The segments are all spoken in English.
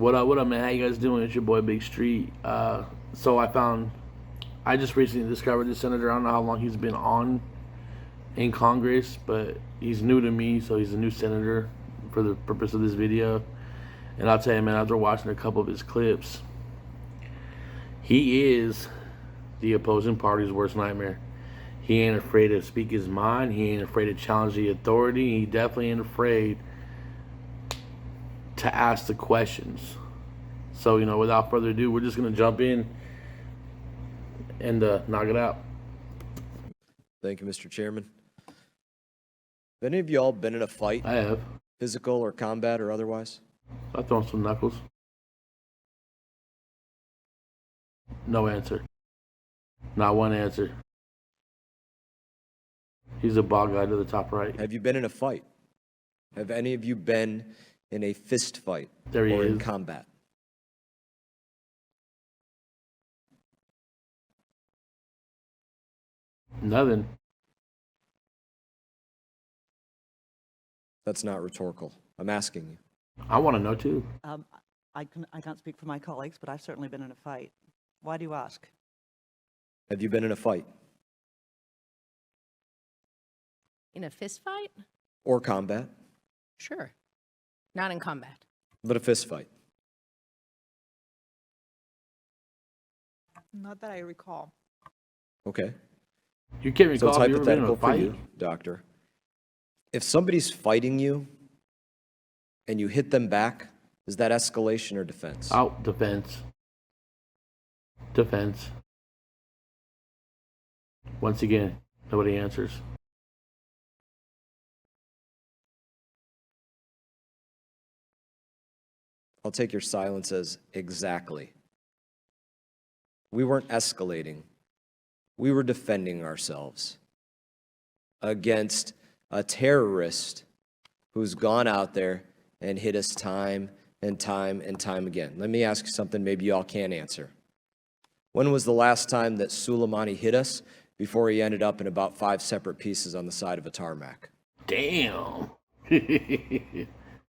What up, man? How you guys doing? It's your boy Big Street. So I just recently discovered this senator. I don't know how long he's been on in Congress, but he's new to me, so he's a new senator for the purpose of this video. And I'll tell you, man, after watching a couple of his clips, he is the opposing party's worst nightmare. He ain't afraid to speak his mind. He ain't afraid to challenge the authority. He definitely ain't afraid to ask the questions. So, without further ado, we're just going to jump in and knock it out. Thank you, Mr. Chairman. Have any of y'all been in a fight? I have. Physical or combat or otherwise? I've thrown some knuckles. No answer. Not one answer. He's a bald guy to the top right. Have you been in a fight? Have any of you been in a fist fight There he or in is. combat? Nothing. That's not rhetorical. I'm asking you. I want to know too. I can't speak for my colleagues, but I've certainly been in a fight. Why do you ask? Have you been in a fight In a fist fight? or combat, Sure. Not in combat. but a fist fight? Not that I recall. Okay. You can't So recall it's if you ever been in hypothetical a for fight? you, doctor. If somebody's fighting you and you hit them back, is that escalation or defense? Out. Defense. Defense. Once again, nobody answers. I'll take your silence as exactly. We weren't escalating. We were defending ourselves against a terrorist who's gone out there and hit us time and time and time again. Let me ask you something maybe y'all can't answer. When was the last time that Soleimani hit us before he ended up in about 5 separate pieces on the side of a tarmac? Damn.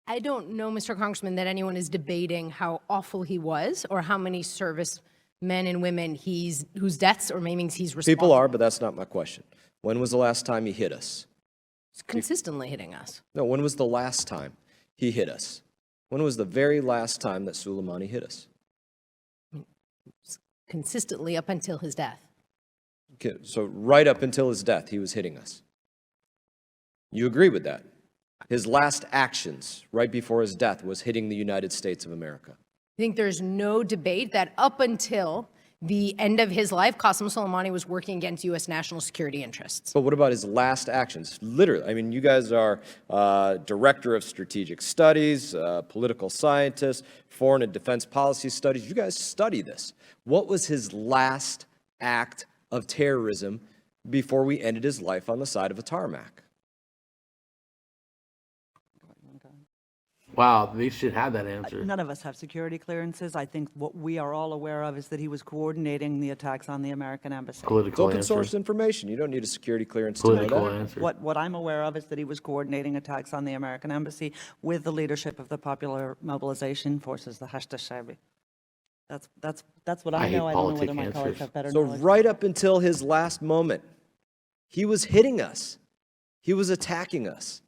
I don't know, Mr. Congressman, that anyone is debating how awful he was or how many service men and women whose deaths or maimings he's responsible. People are, but that's not my question. When was the last time he hit us? He's consistently hitting us. No, when was the last time he hit us? When was the very last time that Soleimani hit us? Consistently up until his death. Okay, so right up until his death, he was hitting us. You agree with that? His last actions right before his death was hitting the United States of America. I think there's no debate that up until the end of his life, Qasem Soleimani was working against U.S. national security interests. But what about his last actions? Literally, I mean, you guys are director of strategic studies, political scientists, foreign and defense policy studies. You guys study this. What was his last act of terrorism before we ended his life on the side of a tarmac? Wow, they should have that answer. None of us have security clearances. I think what we are all aware of is that he was coordinating the attacks on the American embassy. It's Political open answer. source information. You don't need a security clearance to know Political that. answer. What I'm aware of is that he was coordinating attacks on the American embassy with the leadership of the Popular Mobilization Forces, the Hashd-e-Shaabi. That's what I I hate know. I don't know whether politic my colleagues answers. have better So knowledge. right up until his last moment, he was hitting us. He was attacking us.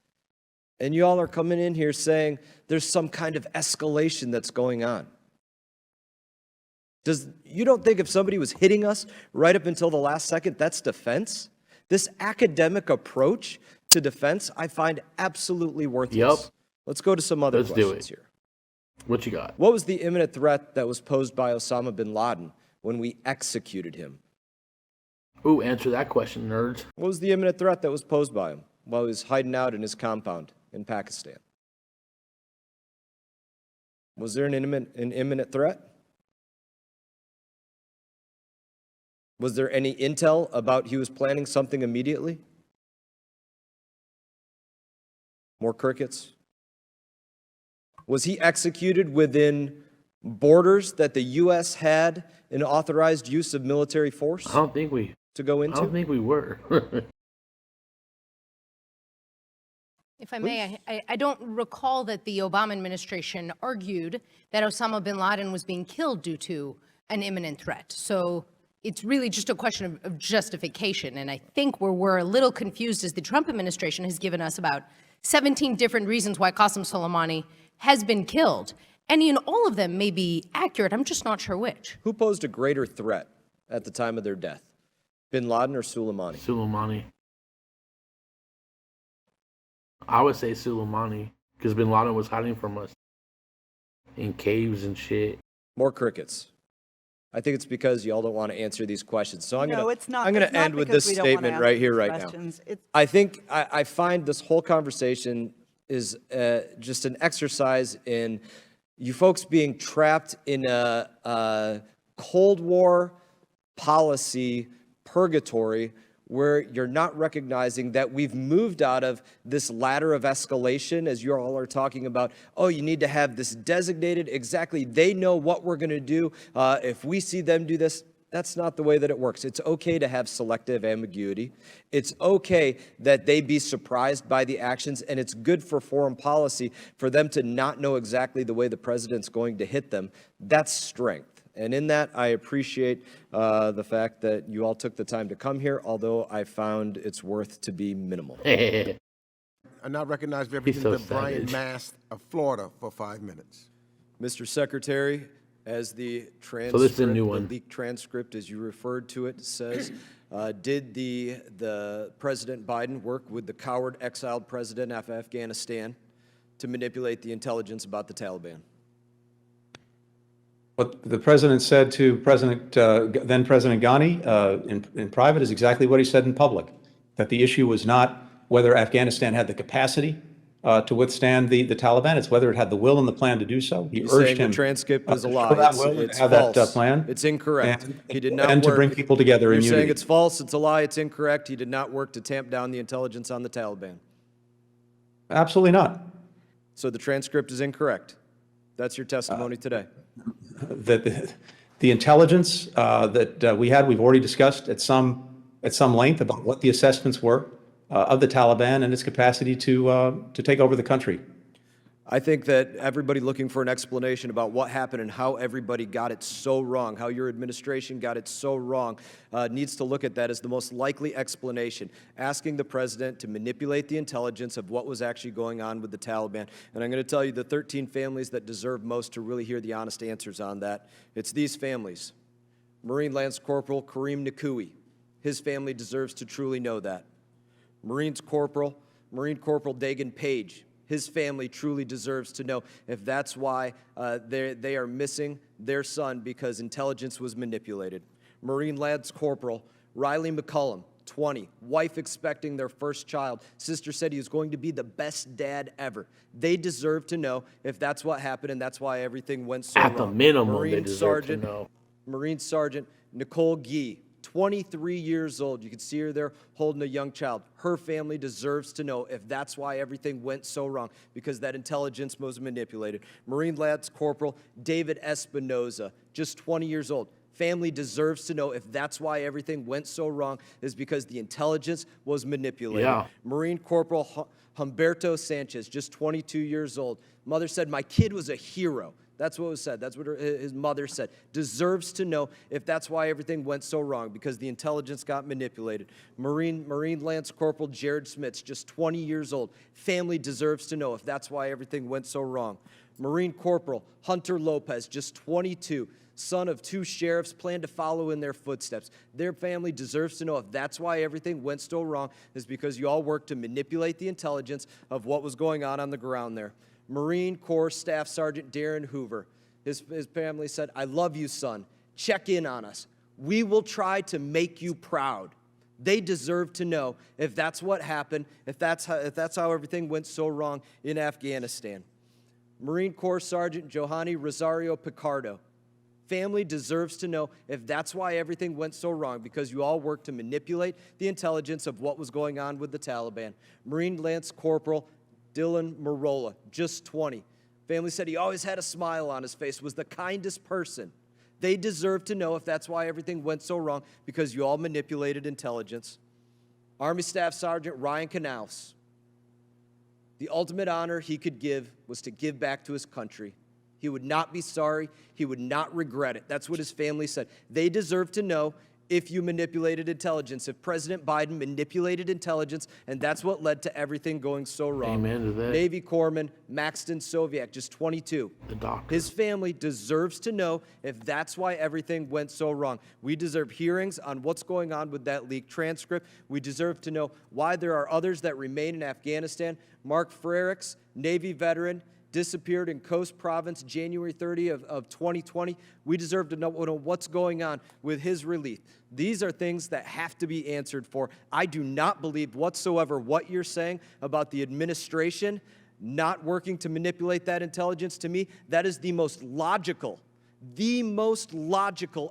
And y'all are coming in here saying there's some kind of escalation that's going on. You don't think if somebody was hitting us right up until the last second, that's defense? This academic approach to defense, I find absolutely worthless. Yep. Let's go to some other Let's do questions it. here. What you got? What was the imminent threat that was posed by Osama bin Laden when we executed him? Ooh, answer that question, nerds. What was the imminent threat that was posed by him while he was hiding out in his compound in Pakistan? Was there an imminent threat? Was there any intel about he was planning something immediately? More crickets? Was he executed within borders that the U.S. had an authorized use of military force I don't think we to go I into? don't think we were. If I may, I don't recall that the Obama administration argued that Osama bin Laden was being killed due to an imminent threat. So it's really just a question of justification. And I think where we're a little confused is the Trump administration has given us about 17 different reasons why Qasem Soleimani has been killed. Any and all of them may be accurate. I'm just not sure which. Who posed a greater threat at the time of their death? Bin Laden or Soleimani? Soleimani. I would say Soleimani, because bin Laden was hiding from us in caves and shit. More crickets. I think it's because y'all don't want to answer these questions. So I'm No, it's not. I'm going It's to not end with because this we don't wanna statement ask right here, these right questions. now. It's- I think I find this whole conversation is just an exercise in you folks being trapped in a Cold War policy purgatory where you're not recognizing that we've moved out of this ladder of escalation, as you all are talking about. Oh, you need to have this designated, exactly, they know what we're going to do. If we see them do this, that's not the way that it works. It's okay to have selective ambiguity. It's okay that they be surprised by the actions, and it's good for foreign policy for them to not know exactly the way the president's going to hit them. That's strength. And in that, I appreciate the fact that you all took the time to come here, although I found its worth to be minimal. I now recognize Representative so Brian savage. Mast of Florida for 5 minutes. Mr. Secretary, as the transcript, So this is a new the one. leaked transcript, as you referred to it, says, did the President Biden work with the coward exiled president of Afghanistan to manipulate the intelligence about the Taliban? What the president said to then President Ghani in private is exactly what he said in public, that the issue was not whether Afghanistan had the capacity to withstand the Taliban, it's whether it had the will and the plan to do so. He He's urged saying him the transcript is a to lie. show that It's, will and it's have false. that plan. It's incorrect. And- He did not and work. to bring people together in You're saying unity. it's false, it's a lie, it's incorrect. He did not work to tamp down the intelligence on the Taliban. Absolutely not. So the transcript is incorrect. That's your testimony today. That the intelligence that we had, we've already discussed at some length about what the assessments were of the Taliban and its capacity to take over the country. I think that everybody looking for an explanation about what happened and how everybody got it so wrong, how your administration got it so wrong, needs to look at that as the most likely explanation, asking the president to manipulate the intelligence of what was actually going on with the Taliban. And I'm going to tell you the 13 families that deserve most to really hear the honest answers on that. It's these families. Marine Lance Corporal Kareem Nakui. His family deserves to truly know that. Marine Corporal Dagan Page. His family truly deserves to know if that's why they are missing their son because intelligence was manipulated. Marine Lance Corporal Riley McCullum, 20, wife expecting their first child. Sister said he was going to be the best dad ever. They deserve to know if that's what happened and that's why everything went so wrong. At the minimum, they deserve to know. Marine Sergeant Nicole Gee, 23 years old. You can see her there holding a young child. Her family deserves to know if that's why everything went so wrong, because that intelligence was manipulated. Marine Lance Corporal David Espinoza, just 20 years old. Family deserves to know if that's why everything went so wrong is because the intelligence was manipulated. Yeah. Marine Corporal Humberto Sanchez, just 22 years old. Mother said, my kid was a hero. That's what was said. That's what his mother said. Deserves to know if that's why everything went so wrong, because the intelligence got manipulated. Marine Lance Corporal Jared Smits, just 20 years old. Family deserves to know if that's why everything went so wrong. Marine Corporal Hunter Lopez, just 22, son of 2 sheriffs, plan to follow in their footsteps. Their family deserves to know if that's why everything went so wrong, is because you all worked to manipulate the intelligence of what was going on the ground there. Marine Corps Staff Sergeant Darren Hoover. His family said, I love you, son. Check in on us. We will try to make you proud. They deserve to know if that's what happened, if that's how everything went so wrong in Afghanistan. Marine Corps Sergeant Johanny Rosario Picardo. Family deserves to know if that's why everything went so wrong, because you all worked to manipulate the intelligence of what was going on with the Taliban. Marine Lance Corporal Dylan Marola, just 20. Family said he always had a smile on his face, was the kindest person. They deserve to know if that's why everything went so wrong, because you all manipulated intelligence. Army Staff Sergeant Ryan Canals. The ultimate honor he could give was to give back to his country. He would not be sorry. He would not regret it. That's what his family said. They deserve to know if you manipulated intelligence, if President Biden manipulated intelligence, and that's what led to everything going so wrong. Amen to that. Navy Corpsman Maxton Soviak, just 22. The doctor. His family deserves to know if that's why everything went so wrong. We deserve hearings on what's going on with that leaked transcript. We deserve to know why there are others that remain in Afghanistan. Mark Frericks, Navy veteran, disappeared in Coast Province January 30 of 2020. We deserve to know what's going on with his release. These are things that have to be answered for. I do not believe whatsoever what you're saying about the administration not working to manipulate that intelligence. To me, that is the most logical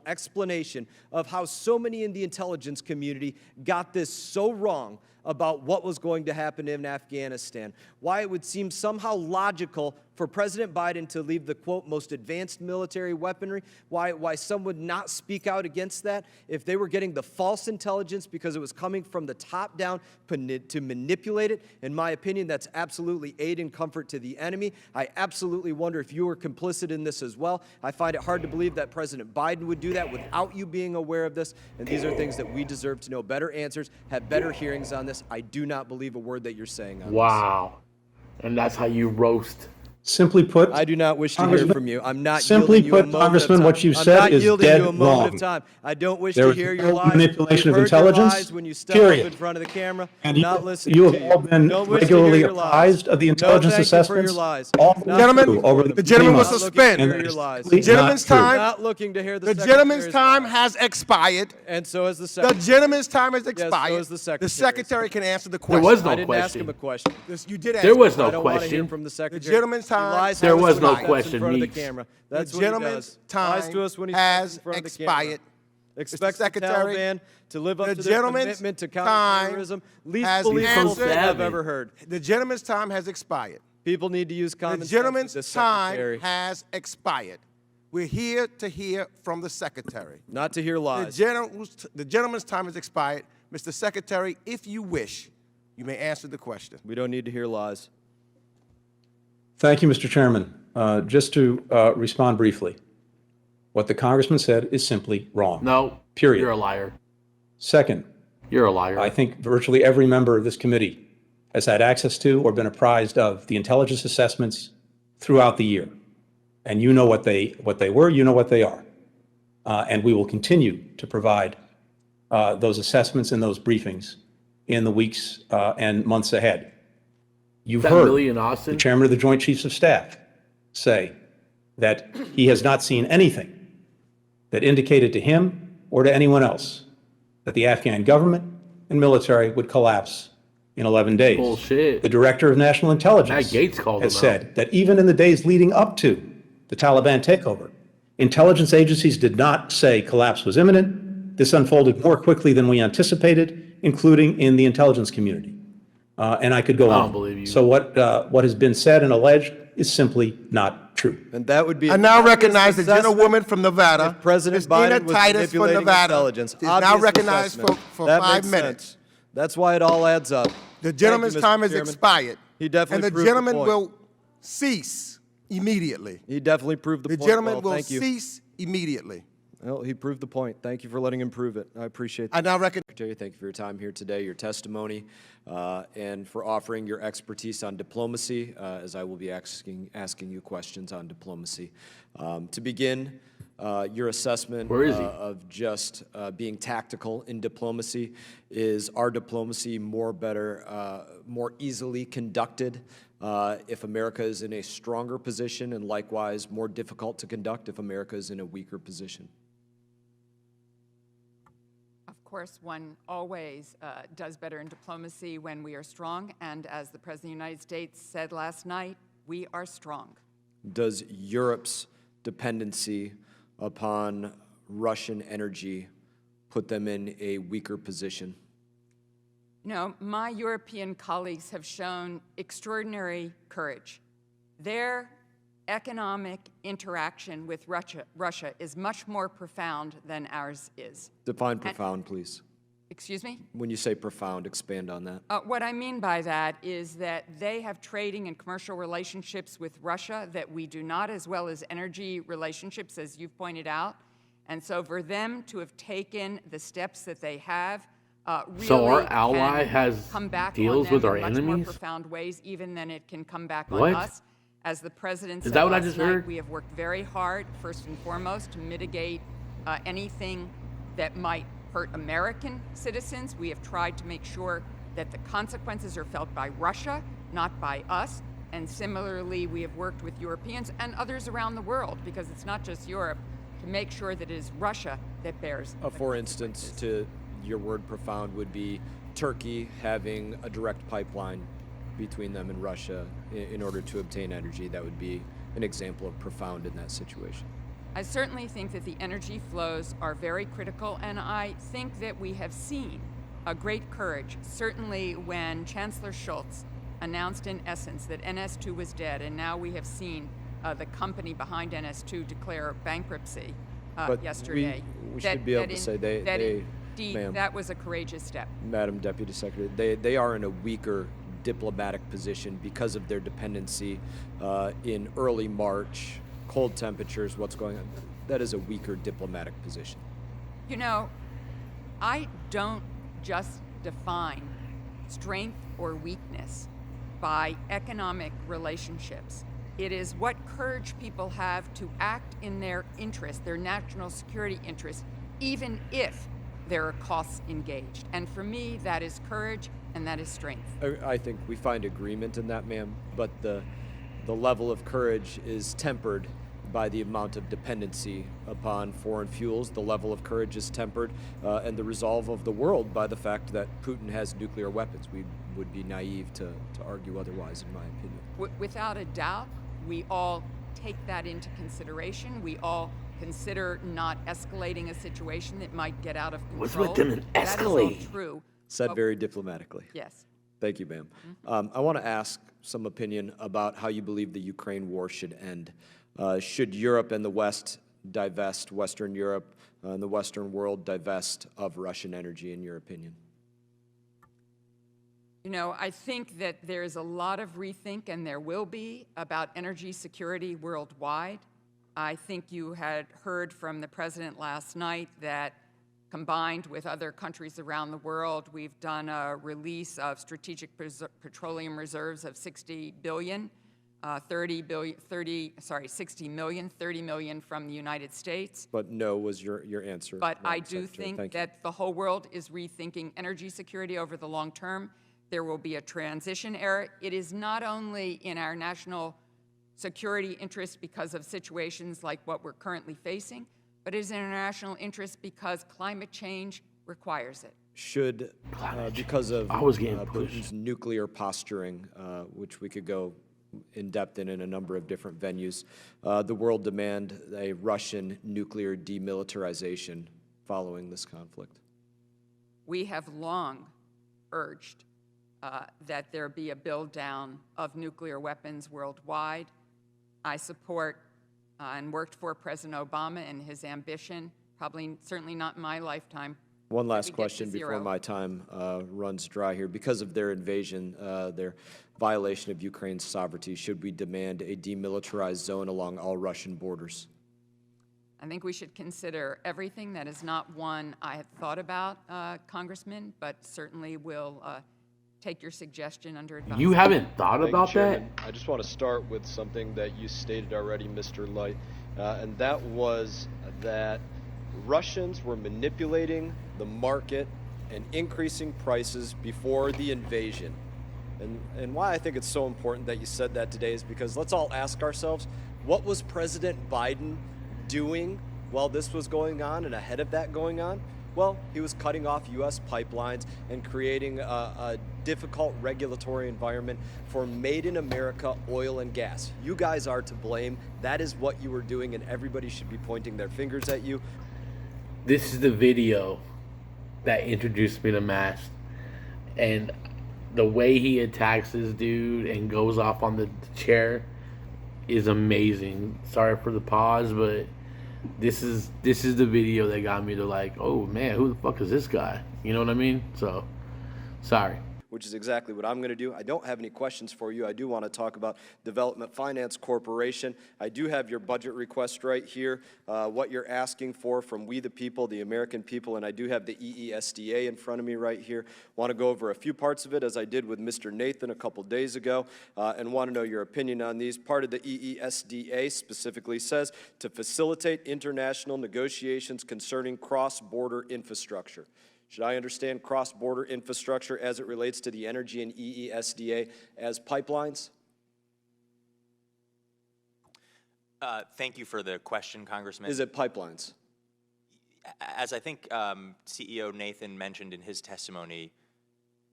explanation of how so many in the intelligence community got this so wrong about what was going to happen in Afghanistan. Why it would seem somehow logical for President Biden to leave the, quote, most advanced military weaponry, why some would not speak out against that if they were getting the false intelligence because it was coming from the top down to manipulate it. In my opinion, that's absolutely aid and comfort to the enemy. I absolutely wonder if you were complicit in this as well. I find it hard to believe that President Biden would do that without you being aware of this, and these are things that we deserve to know better answers, have better hearings on this. I do not believe a word that you're saying on this. Wow. And that's how you roast. Simply put, I do not wish to hear from you. I'm not simply yielding you a put, moment of Congressman, time. what you've I'm said not is yielding dead you a moment wrong. of time. I don't wish There to was hear no your lies. manipulation You've of heard your intelligence, lies when you step up period. in front of the camera. And I'm not listening you to have all been Don't wish to hear regularly your lies. apprised of the intelligence no, thank you for your assessments lies. all the way Not through over the gentleman many was months. suspended. And Hear that your is lies. simply The gentleman's not true. time- Not looking to hear The gentleman's time has expired. And so has the The secretary. gentleman's time has so expired. is the secretary. The secretary can answer the There question. was no I didn't ask him question. a question. You did ask There him. was no I don't want to hear question. from the secretary. The gentleman's He time lies There to us was when no he steps question, in front of the Meeks. camera. The That's what he gentleman's does. time Lies to us when he steps has in front of the expired. camera. Expects the Secretary, Taliban to live up the to their gentleman's commitment to time counterterrorism. Least has believable ended. thing I've ever heard. The gentleman's time has expired. People need to use common The sense with gentleman's this time secretary, has expired. We're here to hear from the secretary. not to hear lies. The gentleman's time has expired. Mr. Secretary, if you wish, you may answer the question. We don't need to hear lies. Thank you, Mr. Chairman. Just to respond briefly, what the congressman said is simply wrong. No. Period. You're a liar. Second, You're a liar. I think virtually every member of this committee has had access to or been apprised of the intelligence assessments throughout the year. And you know what they were, you know what they are. And we will continue to provide those assessments and those briefings in the weeks and months ahead. You've that heard Million Austin? the chairman of the Joint Chiefs of Staff say that he has not seen anything that indicated to him or to anyone else that the Afghan government and military would collapse in 11 days. Bullshit. The director of national intelligence Matt Gaetz called has him said that even in the days leading up to the Taliban takeover, intelligence agencies did not say collapse was imminent. This unfolded more quickly than we anticipated, including in the intelligence community. And I could go on. I don't believe you. So what has been said and alleged is simply not true. And that would be. I now recognize the assessment gentlewoman from Nevada, if President Christina Biden was Titus from manipulating Nevada, intelligence. is now Obvious recognized assessment. for That 5 makes minutes. sense. That's why it all adds up. The gentleman's Thank you, Mr. time has Chairman. expired. He definitely And the proved the gentleman point. will cease immediately. He definitely proved the The point. gentleman Well, will thank you. cease immediately. Well, he proved the point. Thank you for letting him prove it. I appreciate that. I now recognize. Secretary, thank you for your time here today, your testimony, and for offering your expertise on diplomacy, as I will be asking you questions on diplomacy. To begin, your assessment Where is he? of just being tactical in diplomacy, is our diplomacy more easily conducted if America is in a stronger position, and likewise more difficult to conduct if America is in a weaker position? Of course, one always does better in diplomacy when we are strong, and as the President of the United States said last night, we are strong. Does Europe's dependency upon Russian energy put them in a weaker position? No, my European colleagues have shown extraordinary courage. Their economic interaction with Russia is much more profound than ours is. Define profound, please. Excuse me? When you say profound, expand on that. What I mean by that is that they have trading and commercial relationships with Russia that we do not, as well as energy relationships, as you've pointed out. And so for them to have taken the steps that they have, really So our ally can has come back deals on them with our in much more enemies? profound ways, even than it can come back What? on us. As the president Is said that what I last just night, heard? we have worked very hard, first and foremost, to mitigate anything that might hurt American citizens. We have tried to make sure that the consequences are felt by Russia, not by us. And similarly, we have worked with Europeans and others around the world, because it's not just Europe, to make sure that it is Russia that bears the For instance, to your word profound would be Turkey having a direct pipeline between them and Russia in order to obtain energy. That would be an example of profound in that situation. I certainly think that the energy flows are very critical, and I think that we have seen a great courage, certainly when Chancellor Scholz announced in essence that NS2 was dead, and now we have seen the company behind NS2 declare bankruptcy But yesterday. we should be able to say Indeed, ma'am. that was a courageous step. Madam Deputy Secretary, they are in a weaker diplomatic position because of their dependency in early March, cold temperatures, what's going on. That is a weaker diplomatic position. You know, I don't just define strength or weakness by economic relationships. It is what courage people have to act in their interest, their national security interest, even if there are costs engaged. And for me, that is courage and that is strength. I think we find agreement in that, ma'am, but the level of courage is tempered by the amount of dependency upon foreign fuels. The level of courage is tempered, and the resolve of the world by the fact that Putin has nuclear weapons. We would be naive to argue otherwise, in my opinion. Without a doubt, we all take that into consideration. We all consider not escalating a situation that might get out of control. What's with them and That is all escalate? true. Said But- very diplomatically. Yes. Thank you, ma'am. I want to ask some opinion about how you believe the Ukraine war should end. Should Europe and the West divest, Western Europe and the Western world divest of Russian energy, in your opinion? You know, I think that there's a lot of rethink, and there will be, about energy security worldwide. I think you had heard from the president last night that combined with other countries around the world, we've done a release of strategic petroleum reserves of 60 million, 30 million from the United States. But no was your answer. But I Madam do Secretary. think Thank you. that the whole world is rethinking energy security over the long term. There will be a transition era. It is not only in our national security interest because of situations like what we're currently facing, but it is in our national interest because climate change requires it. Should, because of I was getting Putin's nuclear posturing, which we could go in depth in a number of different venues, the world demand a Russian nuclear demilitarization following this conflict? We have long urged that there be a build down of nuclear weapons worldwide. I support and worked for President Obama and his ambition, certainly not in my lifetime. One we last get to question before zero. my time runs dry here. Because of their invasion, their violation of Ukraine's sovereignty, should we demand a demilitarized zone along all Russian borders? I think we should consider everything. That is not one I have thought about, Congressman, but certainly will take your suggestion under advisement. You haven't thought Thank you, about that? Chairman. I just want to start with something that you stated already, Mr. Light, and that was that Russians were manipulating the market and increasing prices before the invasion. And why I think it's so important that you said that today is because let's all ask ourselves, what was President Biden doing while this was going on and ahead of that going on? Well, he was cutting off U.S. pipelines and creating a difficult regulatory environment for made in America oil and gas. You guys are to blame. That is what you were doing, and everybody should be pointing their fingers at you. This is the video that introduced me to Mast, and the way he attacks this dude and goes off on the chair is amazing. Sorry for the pause, but this is the video that got me to like, oh man, who the fuck is this guy? You know what I mean? So, sorry. Which is exactly what I'm going to do. I don't have any questions for you. I do want to talk about Development Finance Corporation. I do have your budget request right here, what you're asking for from we the people, the American people, and I do have the EESDA in front of me right here. Want to go over a few parts of it, as I did with Mr. Nathan a couple days ago, and want to know your opinion on these. Part of the EESDA specifically says to facilitate international negotiations concerning cross-border infrastructure. Should I understand cross-border infrastructure as it relates to the energy and EESDA as pipelines? Thank you for the question, Congressman. Is it pipelines? As I think CEO Nathan mentioned in his testimony,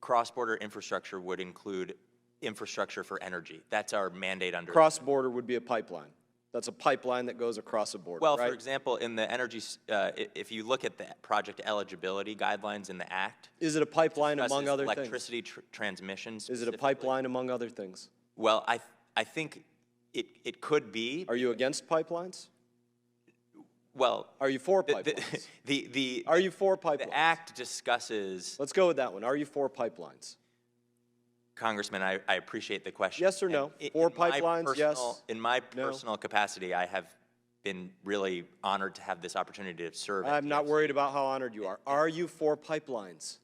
cross-border infrastructure would include infrastructure for energy. That's our mandate under. Cross-border would be a pipeline. That's a pipeline that goes across a border, Well, right? for example, in the energy, if you look at the project eligibility guidelines in the Act. Is it a pipeline discusses among other electricity things? Transmission Is it a specifically. pipeline among other things? Well, I think it could be. Are you against pipelines? Well, Are you for pipelines? the Are you for pipelines? The Act discusses. Let's go with that one. Are you for pipelines? Congressman, I appreciate the question. Yes or no? And For in my pipelines, personal- yes? In my No? personal capacity, I have been really honored to have this opportunity to serve. at I'm not DFC. worried about how honored you are. Are you for pipelines?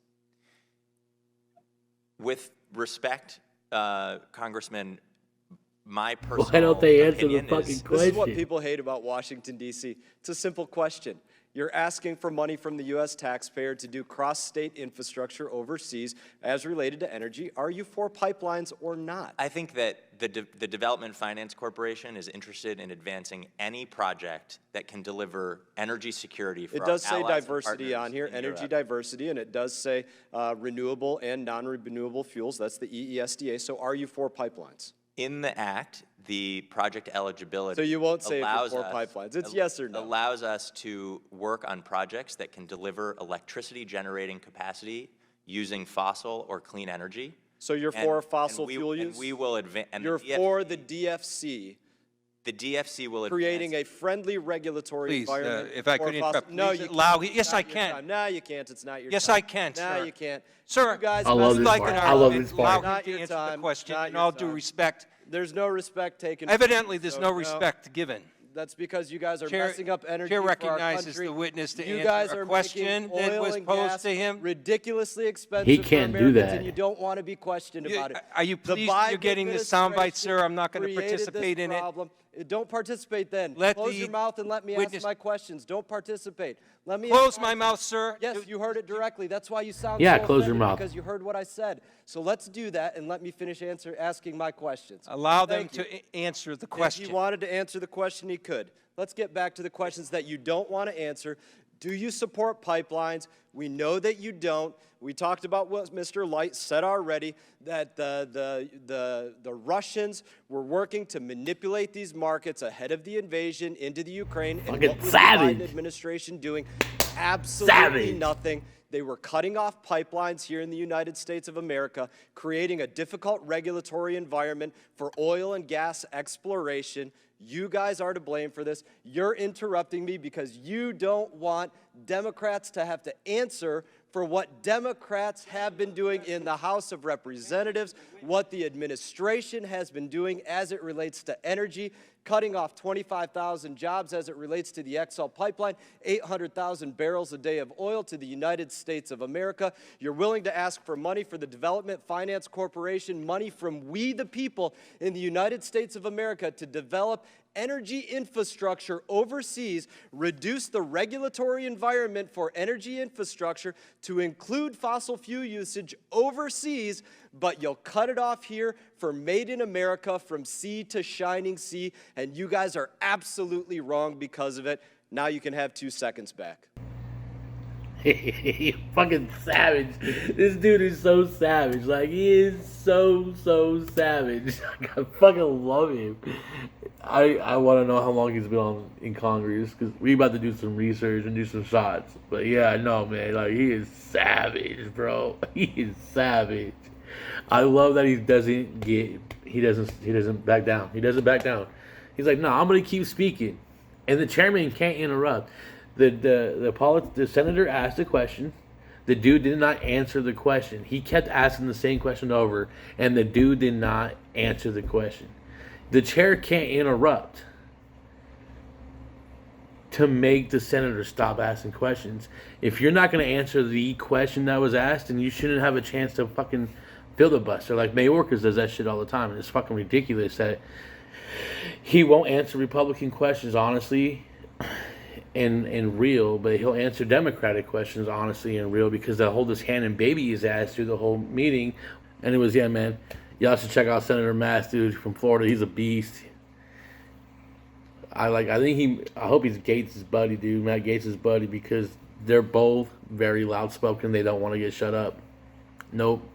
With respect, Congressman, my personal Why don't they answer the opinion fucking is, This is what question? people hate about Washington, D.C. It's a simple question. You're asking for money from the U.S. taxpayer to do cross-state infrastructure overseas as related to energy. Are you for pipelines or not? I think that the Development Finance Corporation is interested in advancing any project that can deliver energy security for It our does say allies and diversity partners on here, in energy Europe. diversity, and it does say renewable and non-renewable fuels. That's the EESDA. So are you for pipelines? In the Act, the project eligibility So you won't say if you're allows for us- pipelines. It's yes or no. Allows us to work on projects that can deliver electricity generating capacity using fossil or clean energy. So you're And- for fossil and we, fuel and use? we will advance. You're for the DFC The DFC will creating a advance. friendly regulatory Please, environment. if I for could fossil- interrupt, No, please you allow- can't. It's yes, not I your can. time. No, you can't. It's not your Yes, time. I can, No, sir. you can't. Sir, You guys I love I'd this like part. an I love argument, this allow part. him Not to your answer time. the question, Not in your all due time. respect. There's no respect taken. from Evidently, you, there's so no respect given. That's because you guys are Chair- messing up energy Chair for our recognizes country. the witness to You answer guys a are question making that oil was and posed gas to him. ridiculously expensive He for can't do Americans, that. and you don't want to be questioned about it. Are you The pleased Biden you're getting the soundbite, sir? I'm not going to created this participate in it. problem. Don't participate then. Let Close the your mouth and let me witness- ask my questions. Don't participate. Let me Close ask my mouth, sir. Yes, you heard it directly. That's why you sound Yeah, so close your offended, mouth. because you heard what I said. So let's do that and let me finish asking my questions. Allow them Thank you. to answer the If question. he wanted to answer the question, he could. Let's get back to the questions that you don't want to answer. Do you support pipelines? We know that you don't. We talked about what Mr. Light said already, that the Russians were working to manipulate these markets ahead of the invasion into the Ukraine. And Fucking what was savage. the Biden administration doing? Absolutely Savage. nothing. They were cutting off pipelines here in the United States of America, creating a difficult regulatory environment for oil and gas exploration. You guys are to blame for this. You're interrupting me because you don't want Democrats to have to answer for what Democrats have been doing in the House of Representatives, what the administration has been doing as it relates to energy, cutting off 25,000 jobs as it relates to the XL pipeline, 800,000 barrels a day of oil to the United States of America. You're willing to ask for money for the Development Finance Corporation, money from we the people in the United States of America to develop energy infrastructure overseas, reduce the regulatory environment for energy infrastructure to include fossil fuel usage overseas, but you'll cut it off here for Made in America from sea to shining sea, and you guys are absolutely wrong because of it. Now you can have 2 seconds back. Fucking savage. This dude is so savage. Like, he is so savage. I fucking love him. I want to know how long he's been in Congress, because we about to do some research and do some shots. But yeah, no, man. Like, he is savage, bro. He is savage. I love that he doesn't back down. He doesn't back down. He's like, no, I'm going to keep speaking. and the chairman can't interrupt. The senator asked a question. The dude did not answer the question. He kept asking the same question over, and the dude did not answer the question. The chair can't interrupt to make the senator stop asking questions. If you're not going to answer the question that was asked, then you shouldn't have a chance to fucking filibuster. Like Mayorkas does that shit all the time, and it's fucking ridiculous that he won't answer Republican questions honestly and real, but he'll answer Democratic questions honestly and real because they'll hold his hand and baby his ass through the whole meeting. And it was, yeah, man, y'all should check out Senator Mast, dude, from Florida. He's a beast. I hope he's Gates' buddy, dude. Matt Gates' buddy, because they're both very loud spoken. They don't want to get shut up. Nope.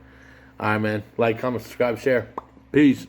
All right, man. Like, comment, subscribe, share. Peace.